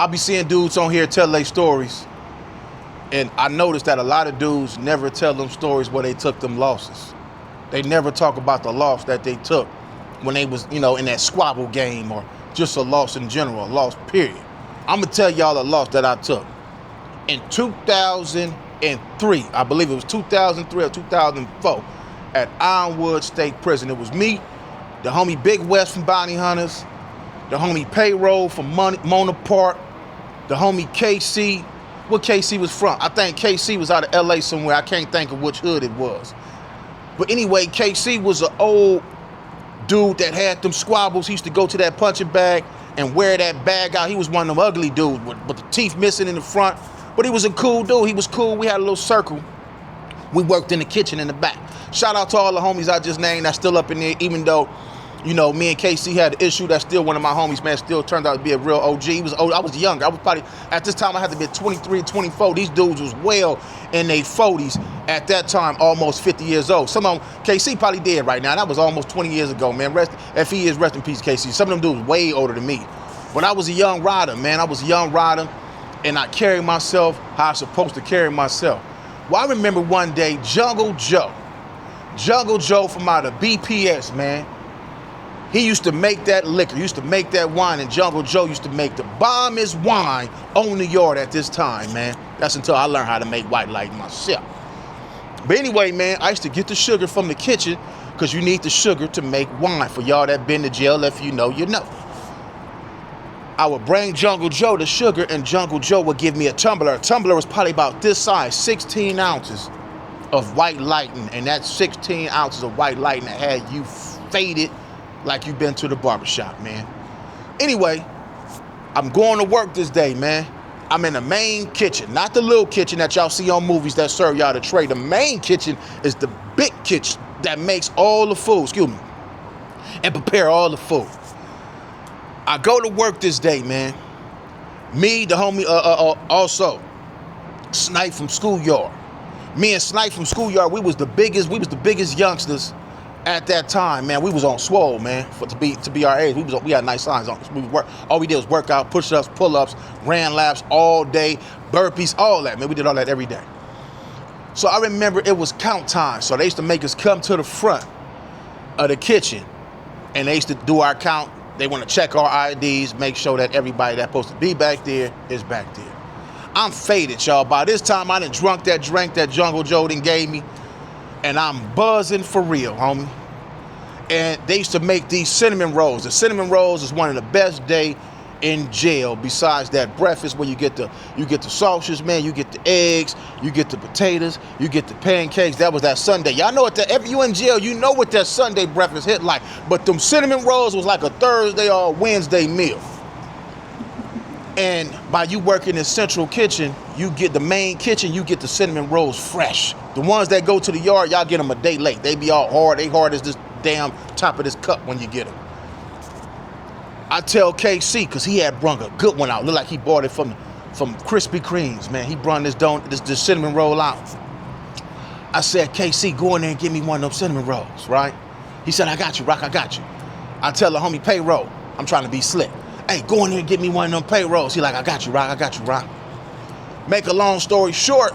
I be seeing dudes on here tell their stories, and I noticed that a lot of dudes never tell them stories where they took them losses. They never talk about the loss that they took when they was, in that squabble game, or just a loss in general, a loss period. I'm gonna tell y'all a loss that I took. In 2003, I believe it was 2003 or 2004, at Ironwood State Prison. It was me, the homie Big West from Bounty Hunters, the homie Payroll from Mona Park, the homie KC. What KC was from? I think KC was out of LA somewhere. I can't think of which hood it was. But anyway, KC was an old dude that had them squabbles. He used to go to that punching bag and wear that bag out. He was one of them ugly dudes with the teeth missing in the front. But he was a cool dude. He was cool. We had a little circle. We worked in the kitchen in the back. Shout out to all the homies I just named that's still up in there, even though, me and KC had an issue. That's still one of my homies, man. Still turned out to be a real OG. He was old. I was younger. I was probably, at this time, I had to be 23, 24. These dudes was well in their 40s at that time, almost 50 years old. Some of them, KC probably dead right now. That was almost 20 years ago, man. If he is, rest in peace, KC. Some of them dudes way older than me. But I was a young rider, man. I was a young rider, and I carried myself how I was supposed to carry myself. Well, I remember one day, Jungle Joe from out of BPS, man. He used to make that liquor, used to make that wine, and Jungle Joe used to make the bombest wine on the yard at this time, man. That's until I learned how to make white light myself. But anyway, man, I used to get the sugar from the kitchen, because you need the sugar to make wine. For y'all that been to jail, if you know, you know. I would bring Jungle Joe the sugar, and Jungle Joe would give me a tumbler. A tumbler was probably about this size, 16 ounces of white lighting, and that 16 ounces of white lighting had you faded like you've been to the barbershop, man. Anyway, I'm going to work this day, man. I'm in the main kitchen, not the little kitchen that y'all see on movies that serve y'all the tray. The main kitchen is the big kitchen that makes all the food, and prepare all the food. I go to work this day, man. Me, the homie, also, Snipe from Schoolyard. Me and Snipe from Schoolyard, we was the biggest youngsters at that time, man. We was on swole, man, to be our age. We had nice signs on us. All we did was work out, push-ups, pull-ups, ran laps all day, burpees, all that, man. We did all that every day. So I remember it was count time. So they used to make us come to the front of the kitchen, and they used to do our count. They want to check our IDs, make sure that everybody that's supposed to be back there is back there. I'm faded, y'all. By this time, I done drunk that drink that Jungle Joe done gave me, and I'm buzzing for real, homie. And they used to make these cinnamon rolls. The cinnamon rolls is one of the best day in jail. Besides that breakfast where you get the sausages, man, you get the eggs, you get the potatoes, you get the pancakes. That was that Sunday. Y'all know what if you in jail, you know what that Sunday breakfast hit like. But them cinnamon rolls was like a Thursday or Wednesday meal. And by you working in Central Kitchen, you get the main kitchen, you get the cinnamon rolls fresh. The ones that go to the yard, y'all get them a day late. They be all hard. They hard as this damn top of this cup when you get them. I tell KC, because he had brung a good one out. Looked like he bought it from Krispy Kremes, man. He brung this cinnamon roll out. I said, KC, go in there and get me one of them cinnamon rolls, right? He said, I got you, Rock, I got you. I tell the homie Payroll, I'm trying to be slick. Hey, go in there and get me one of them payrolls. He like, I got you, Rock, I got you, Rock. Make a long story short,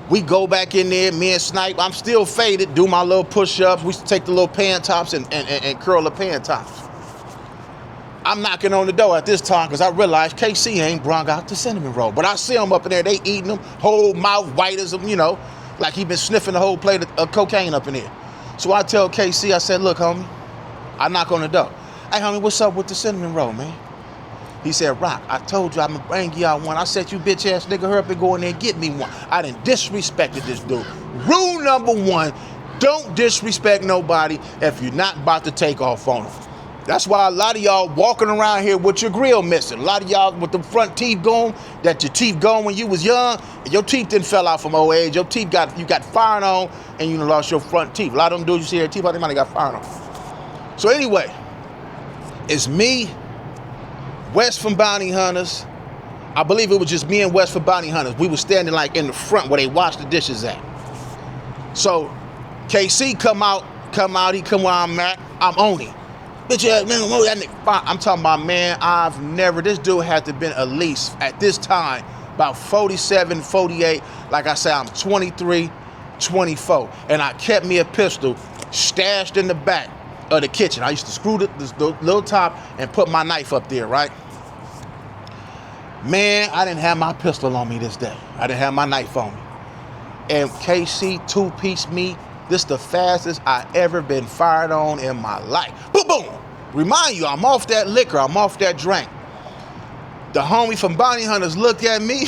we go back in there, me and Snipe, I'm still faded, do my little push-ups. We used to take the little pan tops and curl the pan tops. I'm knocking on the door at this time because I realized KC ain't brung out the cinnamon roll. But I see them up in there, they eating them, whole mouth white as them, like he been sniffing the whole plate of cocaine up in there. So I tell KC, I said, look, homie, I knock on the door. Hey, homie, what's up with the cinnamon roll, man? He said, Rock, I told you I'm gonna bring you out one. I said, you bitch ass nigga, hurry up and go in there and get me one. I done disrespected this dude. Rule number one, don't disrespect nobody if you're not about to take off on them. That's why a lot of y'all walking around here with your grill missing. A lot of y'all with the front teeth gone, that your teeth gone when you was young, and your teeth didn't fell out from old age. Your teeth you got firing on, and you lost your front teeth. A lot of them dudes you see their teeth out, they might have got firing on. So anyway, it's me, West from Bounty Hunters. I believe it was just me and West from Bounty Hunters. We were standing like in the front where they wash the dishes at. So KC come out, he come where I'm at, I'm on him. Bitch ass man, that nigga fine. I'm talking about, man, this dude had to been at least, at this time, about 47, 48. Like I said, I'm 23, 24. And I kept me a pistol stashed in the back of the kitchen. I used to screw the little top and put my knife up there, right? Man, I didn't have my pistol on me this day. I didn't have my knife on me. And KC, two-piece meat, this the fastest I ever been fired on in my life. Boom, boom. Remind you, I'm off that liquor. I'm off that drink. The homie from Bounty Hunters looked at me.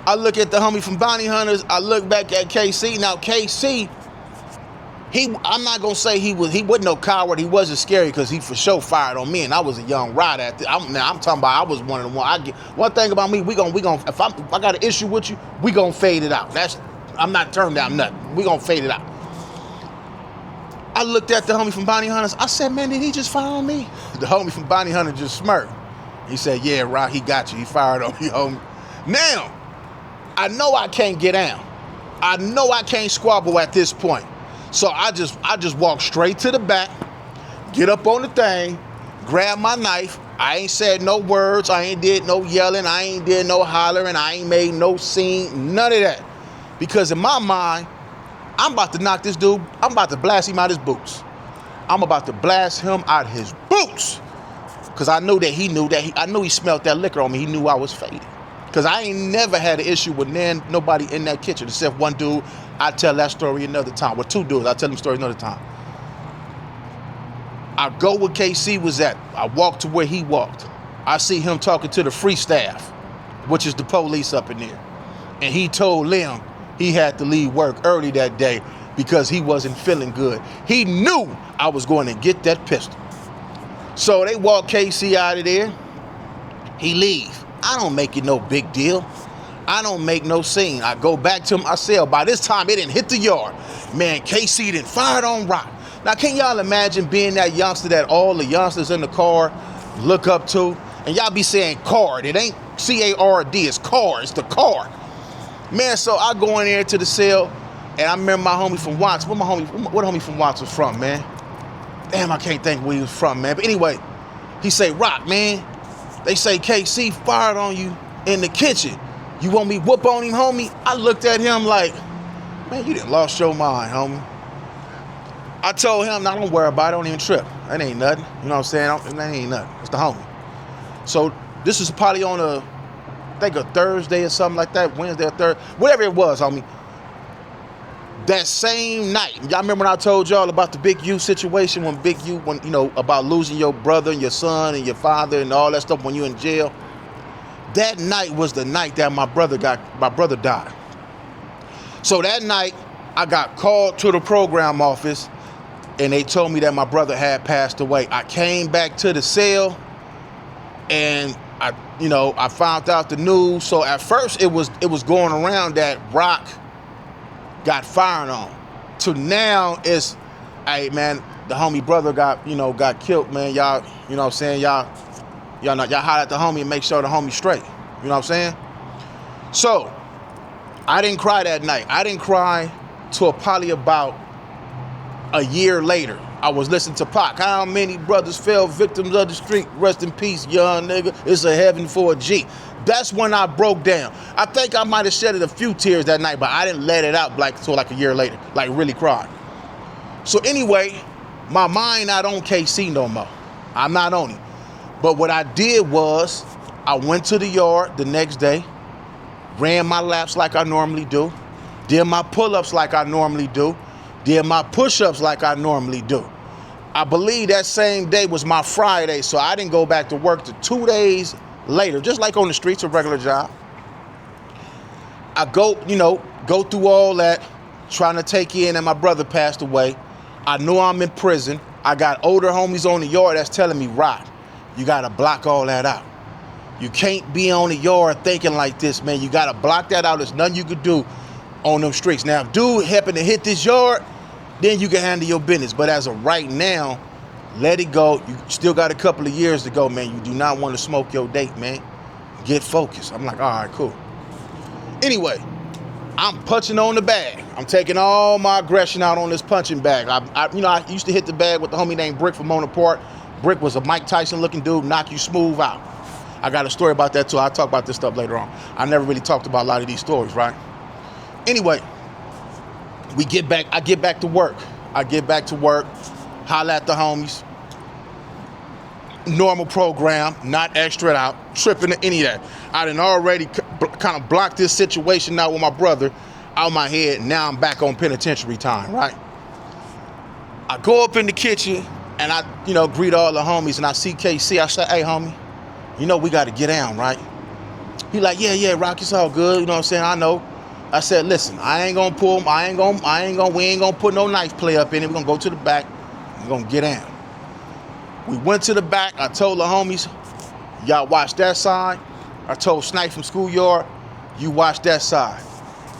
I look at the homie from Bounty Hunters. I look back at KC. Now, KC, I'm not going to say he wasn't no coward. He wasn't scary because he for sure fired on me, and I was a young rider at the, I'm talking about I was one of the ones. One thing about me, we gonna if I got an issue with you, we gonna fade it out. I'm not turning down nothing. We gonna fade it out. I looked at the homie from Bounty Hunters. I said, man, did he just fire on me? The homie from Bounty Hunter just smirked. He said, yeah, Rock, he got you. He fired on you, homie. Now, I know I can't get down. I know I can't squabble at this point. So I just walk straight to the back, get up on the thing, grab my knife. I ain't said no words. I ain't did no yelling. I ain't did no hollering. I ain't made no scene. None of that. Because in my mind, I'm about to knock this dude. I'm about to blast him out his boots. I'm about to blast him out his boots. Because I knew that I knew he smelled that liquor on me. He knew I was faded. Because I ain't never had an issue with nobody in that kitchen except one dude. I tell that story another time. With two dudes, I tell them story another time. I go where KC was at. I walk to where he walked. I see him talking to the free staff, which is the police up in there. And he told them he had to leave work early that day because he wasn't feeling good. He knew I was going to get that pistol. So they walk KC out of there. He leave. I don't make it no big deal. I don't make no scene. I go back to my cell. By this time, it didn't hit the yard. Man, KC didn't fired on Rock. Now, can y'all imagine being that youngster that all the youngsters in the car look up to? And y'all be saying card. It ain't C-A-R-D. It's car. It's the car. Man, so I go in there to the cell, and I remember my homie from Watts. What homie from Watts was from, man? Damn, I can't think where he was from, man. But anyway, he say, Rock, man, they say KC fired on you in the kitchen. You want me whoop on him, homie? I looked at him like, man, you done lost your mind, homie. I told him, nah, don't worry about it. Don't even trip. That ain't nothing. You know what I'm saying? That ain't nothing. It's the homie. So this is probably on I think a Thursday or something like that, Wednesday or Thursday, whatever it was, homie. That same night, y'all remember when I told y'all about the Big U situation when you know, about losing your brother and your son and your father and all that stuff when you in jail? That night was the night that my brother died. So that night, I got called to the program office and they told me that my brother had passed away. I came back to the cell and I found out the news. So at first it was going around that Rock got fired on. To now it's, hey man, the homie brother got killed, man. Y'all, you know what I'm saying? Y'all holler at the homie and make sure the homie's straight. You know what I'm saying? So I didn't cry that night. I didn't cry till probably about a year later. I was listening to Pac. How many brothers fell victims of the street? Rest in peace, young nigga. It's a heaven for a G. That's when I broke down. I think I might have shedded a few tears that night, but I didn't let it out till a year later, like really cried. So anyway, my mind not on KC no more. I'm not on him. But what I did was I went to the yard the next day, ran my laps like I normally do, did my pull-ups like I normally do, did my push-ups like I normally do. I believe that same day was my Friday, so I didn't go back to work till 2 days later, just like on the streets, a regular job. I go through all that, trying to take in that my brother passed away. I know I'm in prison. I got older homies on the yard that's telling me, Rock, you gotta block all that out. You can't be on the yard thinking like this, man. You gotta block that out. There's nothing you could do on them streets. Now, if dude happen to hit this yard, then you can handle your business. But as of right now, let it go. You still got a couple of years to go, man. You do not want to smoke your date, man. Get focused. I'm like, all right, cool. Anyway, I'm punching on the bag. I'm taking all my aggression out on this punching bag. I used to hit the bag with the homie named Brick from Mona Park. Brick was a Mike Tyson looking dude, knock you smooth out. I got a story about that too. I'll talk about this stuff later on. I never really talked about a lot of these stories, right? Anyway, I get back to work. Holla at the homies. Normal program, not extra out, tripping to any of that. I done already kind of blocked this situation out with my brother out of my head. Now I'm back on penitentiary time, right? I go up in the kitchen and I, greet all the homies and I see KC. I say, hey, homie, we got to get down, right? He like, yeah, Rock, it's all good. You know what I'm saying? I know. I said, listen, we ain't gonna put no knife play up in it. We're gonna go to the back. We're gonna get down. We went to the back. I told the homies, y'all watch that side. I told Snipe from Schoolyard, you watch that side.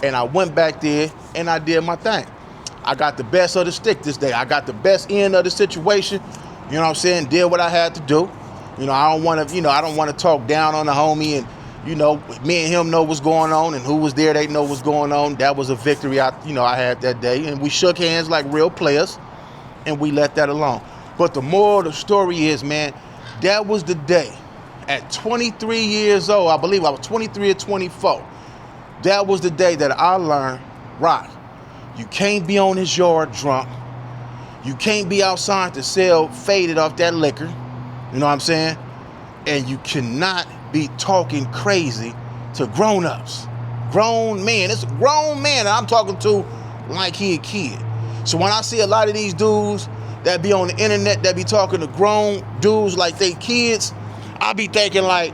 And I went back there and I did my thing. I got the best of the stick this day. I got the best end of the situation. You know what I'm saying? Did what I had to do. I don't want to talk down on the homie, and me and him know what's going on, and who was there, they know what's going on. That was a victory I had that day, and we shook hands like real players, and we let that alone. But the moral of the story is, man, that was the day at 23 years old. I believe I was 23 or 24. That was the day that I learned, Rock, you can't be on his yard drunk. You can't be outside to sell faded off that liquor. You know what I'm saying? And you cannot be talking crazy to grown-ups. Grown men. It's a grown man that I'm talking to like he a kid. So when I see a lot of these dudes that be on the internet that be talking to grown dudes like they kids, I be thinking like,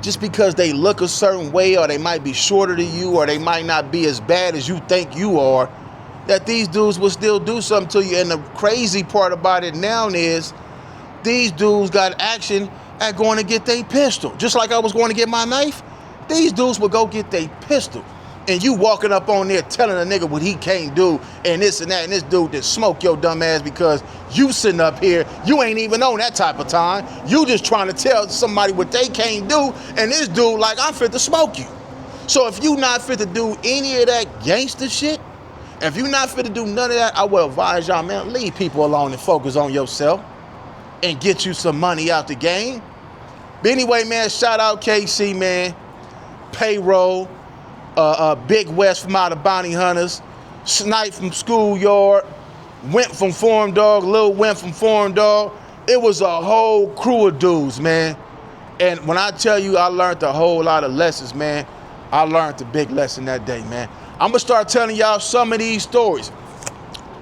just because they look a certain way, or they might be shorter than you, or they might not be as bad as you think you are, that these dudes will still do something to you. And the crazy part about it now is these dudes got action at going to get their pistol. Just like I was going to get my knife, these dudes would go get their pistol. And you walking up on there telling a nigga what he can't do and this and that, and this dude that smoke your dumb ass because you sitting up here, you ain't even on that type of time. You just trying to tell somebody what they can't do, and this dude like, I'm fit to smoke you. So if you not fit to do any of that gangster shit, if you not fit to do none of that, I will advise y'all, man, leave people alone and focus on yourself and get you some money out the game. But anyway, man, shout out KC, man. Payroll. Big West from out of Bounty Hunters, Snipe from Schoolyard, Went from Foreign Dog, Lil Went from Foreign Dog. It was a whole crew of dudes, man. And when I tell you I learned a whole lot of lessons, man, I learned a big lesson that day, man. I'm gonna start telling y'all some of these stories.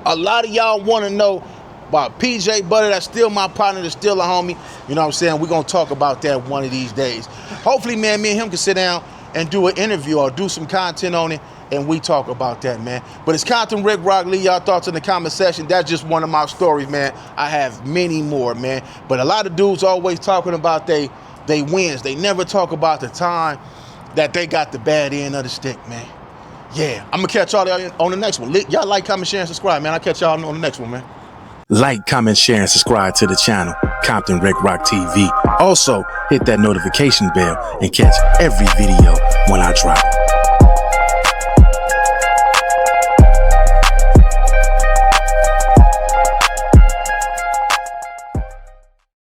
A lot of y'all wanna know about PJ Butter, that's still my partner, that's still a homie. You know what I'm saying? We're gonna talk about that one of these days. Hopefully, man, me and him can sit down and do an interview or do some content on it, and we talk about that, man. But it's Compton Rick Rock. Leave y'all thoughts in the comment section. That's just one of my stories, man. I have many more, man. But a lot of dudes always talking about they wins. They never talk about the time that they got the bad end of the stick, man. Yeah, I'm gonna catch y'all on the next one. Y'all like, comment, share, and subscribe, man. I'll catch y'all on the next one, man. Like, comment, share, and subscribe to the channel, Compton RICC ROC TV. Also, hit that notification bell and catch every video when I drop.